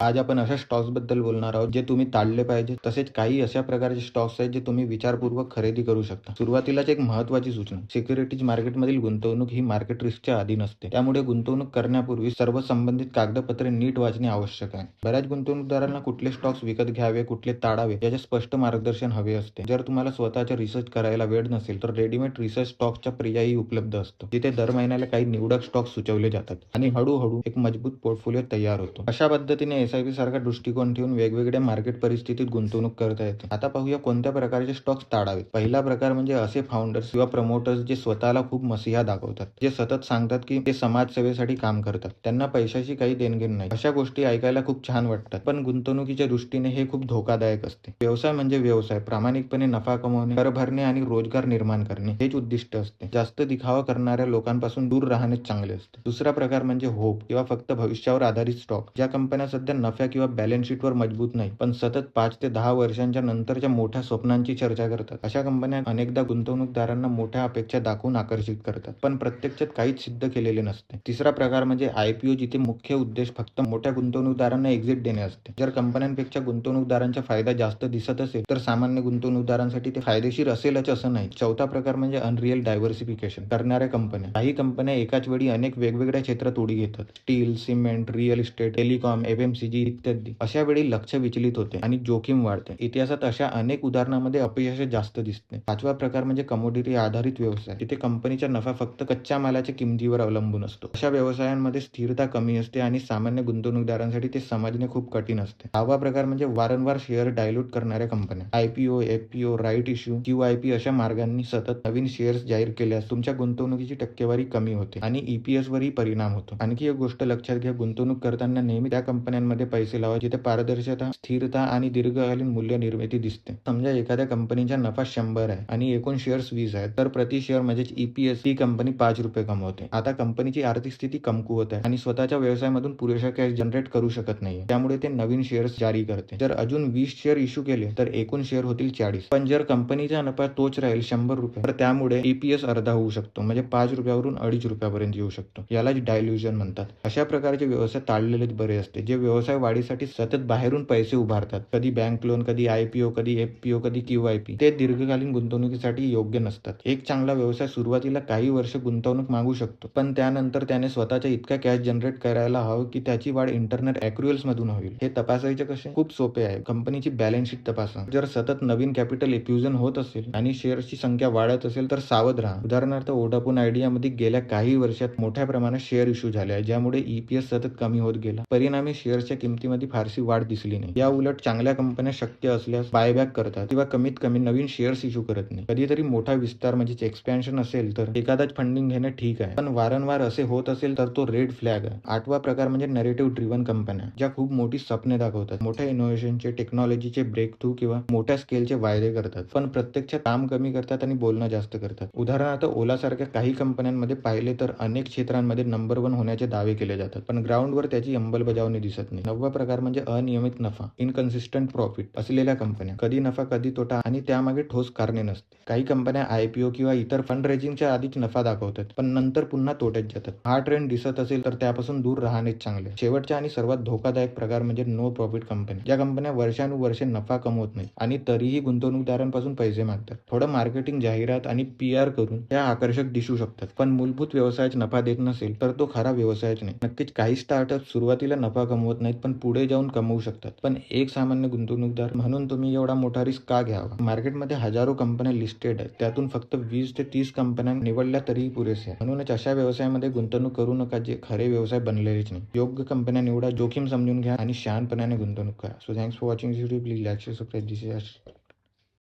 आज आपण अशा स्टॉक्सबद्दल बोलणार आहोत, जे तुम्ही टाळले पाहिजे. तसेच काही अशा प्रकारचे स्टॉक्स आहेत, जे तुम्ही विचारपूर्वक खरेदी करू शकता. सुरुवातीलाच एक महत्त्वाची सूचना: सिक्युरिटीज मार्केटमधील गुंतवणूक ही मार्केट रिस्कच्या अधीन असते. त्यामुळे गुंतवणूक करण्यापूर्वी सर्व संबंधित कागदपत्रे नीट वाचणे आवश्यक आहे. बऱ्याच गुंतवणूकदारांना कुठले स्टॉक्स विकत घ्यावे, कुठले टाळावे याचे स्पष्ट मार्गदर्शन हवे असते. जर तुम्हाला स्वतःचा रिसर्च करायला वेळ नसेल, तर रेडीमेड रिसर्च स्टॉक्सचा पर्यायही उपलब्ध असतो, जिथे दर महिन्याला काही निवडक स्टॉक्स सुचवले जातात आणि हळूहळू एक मजबूत पोर्टफोलिओ तयार होतो. अशा पद्धतीने एसआयपी सारखा दृष्टिकोन ठेवून वेगवेगळ्या मार्केट परिस्थितीत गुंतवणूक करता येते. आता पाहूया कोणत्या प्रकारचे स्टॉक्स टाळावेत. पहिला प्रकार म्हणजे असे फाउंडर्स किंवा प्रमोटर्स जे स्वतःला खूप मसीहा दाखवतात, जे सतत सांगतात की ते समाजसेवेसाठी काम करतात, त्यांना पैशाची काही देणघेण नाही. अशा गोष्टी ऐकायला खूप छान वाटतात, पण गुंतवणुकीच्या दृष्टीने हे खूप धोकादायक असते. व्यवसाय म्हणजे व्यवसाय, प्रामाणिकपणे नफा कमवणे, कर भरणे आणि रोजगार निर्माण करणे हेच उद्दिष्ट असते. जास्त दिखावा करणाऱ्या लोकांपासून दूर राहणेच चांगले असते. दुसरा प्रकार म्हणजे होप किंवा फक्त भविष्यावर आधारित स्टॉक. ज्या कंपन्या सध्या नफ्या किंवा बॅलन्स शीटवर मजबूत नाही, पण सतत 5 ते 10 वर्षांच्या नंतरच्या मोठ्या स्वप्नांची चर्चा करतात, अशा कंपन्या अनेकदा गुंतवणूकदारांना मोठ्या अपेक्षा दाखवून आकर्षित करतात, पण प्रत्यक्षात काहीच सिद्ध केलेले नसते. तिसरा प्रकार म्हणजे आयपीओ, जिथे मुख्य उद्देश फक्त मोठ्या गुंतवणूकदारांना एक्झिट देणे असते. जर कंपन्यांपेक्षा गुंतवणूकदारांचा फायदा जास्त दिसत असेल, तर सामान्य गुंतवणूकदारांसाठी ते फायदेशीर असेलच असं नाही. चौथा प्रकार म्हणजे अनरिअल डायव्हर्सिफिकेशन करणाऱ्या कंपन्या. काही कंपन्या एकाच वेळी अनेक वेगवेगळ्या क्षेत्रात उडी घेतात: steel, cement, real estate, telecom, FMCG इत्यादी. अशा वेळी लक्ष विचलित होते आणि जोखीम वाढते. इतिहासात अशा अनेक उदाहरणांमध्ये अपयश जास्त दिसते. पाचवा प्रकार म्हणजे कमोडिटी आधारित व्यवसाय, जिथे कंपनीचा नफा फक्त कच्च्या मालाच्या किमतीवर अवलंबून असतो. अशा व्यवसायांमध्ये स्थिरता कमी असते आणि सामान्य गुंतवणूकदारांसाठी ते समजणे खूप कठीण असते. सहावा प्रकार म्हणजे वारंवार शेअर डायल्यूट करणाऱ्या कंपन्या. आयपीओ, एफपीओ, राईट इश्यू, क्यूआयपी अशा मार्गांनी सतत नवीन शेअर्स जाहीर केल्यास तुमच्या गुंतवणुकीची टक्केवारी कमी होते आणि ईपीएस वरही परिणाम होतो. आणखी एक गोष्ट लक्षात घ्या: गुंतवणूक करताना नेहमी त्या कंपन्यांमध्ये पैसे लावा जिथे पारदर्शकता, स्थिरता आणि दीर्घकालीन मूल्य निर्मिती दिसते. समजा एखाद्या कंपनीचा नफा 100 आहे आणि एकूण शेअर्स 20 आहेत, तर प्रति शेअर म्हणजेच ईपीएस ती कंपनी ₹5 कमवते. आता कंपनीची आर्थिक स्थिती कमकुवत आहे आणि स्वतःच्या व्यवसायामधून पुरेशा कॅश जनरेट करू शकत नाहीये, त्यामुळे ते नवीन शेअर्स जारी करते. जर अजून 20 शेअर इश्यू केले तर एकूण शेअर होतील 40. पण जर कंपनीचा नफा तोच राहील ₹100, तर त्यामुळे ईपीएस अर्धा होऊ शकतो, म्हणजे ₹5 वरून ₹2.5 पर्यंत येऊ शकतो. यालाच डायल्यूजन म्हणतात. अशा प्रकारचे व्यवसाय टाळलेलेच बरे असते, जे व्यवसाय वाढीसाठी सतत बाहेरून पैसे उभारतात, कधी बँक लोन, कधी आयपीओ, कधी एफपीओ, कधी क्यूआयपी. ते दीर्घकालीन गुंतवणुकीसाठी योग्य नसतात. एक चांगला व्यवसाय सुरुवातीला काही वर्ष गुंतवणूक मागू शकतो, पण त्यानंतर त्याने स्वतःच्या इतका कॅश जनरेट करायला हवं की त्याची वाढ इंटरनल ॲक्रुअल्स मधून होईल. हे तपासायचे कसे? खूप सोपे आहे. कंपनीची बॅलन्स शीट तपासा. जर सतत नवीन कॅपिटल इफ्युजन होत असेल आणि शेअर्सची संख्या वाढत असेल, तर सावध राहा. उदाहरणार्थ, व्होडाफोन आयडियामध्ये गेल्या काही वर्षात मोठ्या प्रमाणात शेअर इश्यू झाले आहे, ज्यामुळे ईपीएस सतत कमी होत गेला. परिणामी शेअर्सच्या किमतीमध्ये फारशी वाढ दिसली नाही. या उलट चांगल्या कंपन्या शक्य असल्यास बायबॅक करतात किंवा कमीत कमी नवीन शेअर्स इश्यू करत नाही. कधीतरी मोठा विस्तार म्हणजे एक्सपॅन्शन असेल तर एखादाच फंडिंग घेणं ठीक आहे, पण वारंवार असे होत असेल तर तो रेड फ्लॅग आहे. आठवा प्रकार म्हणजे नरेटिव्ह ड्रिव्हन कंपन्या, ज्या खूप मोठी स्वप्ने दाखवतात, मोठ्या इनोव्हेशनचे, टेक्नॉलॉजीचे ब्रेक थ्रू किंवा मोठ्या स्केलचे वायदे करतात, पण प्रत्यक्षात काम कमी करतात आणि बोलणं जास्त करतात. उदाहरणार्थ, ओला सारख्या काही कंपन्यांमध्ये पाहिले तर अनेक क्षेत्रांमध्ये नंबर 1 होण्याचे दावे केले जातात, पण ग्राउंडवर त्याची अंमलबजावणी दिसत नाही. नववा प्रकार म्हणजे अनियमित नफा, इनकन्सिस्टंट प्रॉफिट असलेल्या कंपन्या. कधी नफा कधी तोटा आणि त्यामागे ठोस कारणे नसते. काही कंपन्या आयपीओ किंवा इतर फंड रेजिंगच्या आधीच नफा दाखवतात, पण नंतर पुन्हा तोट्यात जातात. हा ट्रेंड दिसत असेल तर त्यापासून दूर राहणेच चांगले. शेवटचा आणि सर्वात धोकादायक प्रकार म्हणजे नो प्रॉफिट कंपनी, ज्या कंपन्या वर्षानुवर्षे नफा कमवत नाही आणि तरीही गुंतवणूकदारांपासून पैसे मागतात. थोडं मार्केटिंग, जाहिरात आणि पीआर करून त्या आकर्षक दिसू शकतात, पण मूलभूत व्यवसायात नफा देत नसेल तर तो खरा व्यवसायच नाही. नक्कीच काही स्टार्टअप सुरुवातीला नफा कमवत नाहीत, पण पुढे जाऊन कमवू शकतात. पण एक सामान्य गुंतवणूकदार म्हणून तुम्ही एवढा मोठा रिस्क का घ्यावा? मार्केटमध्ये हजारो कंपन्या लिस्टेड आहेत, त्यातून फक्त 20 ते 30 कंपन्या निवडल्या तरीही पुरेसे आहे. म्हणूनच अशा व्यवसायामध्ये गुंतवणूक करू नका जे खरे व्यवसाय बनलेलेच नाही. योग्य कंपन्या निवडा, जोखीम समजून घ्या आणि शहाणपणाने गुंतवणूक करा. So thanks for watching this video. Please like, share, subscribe. This is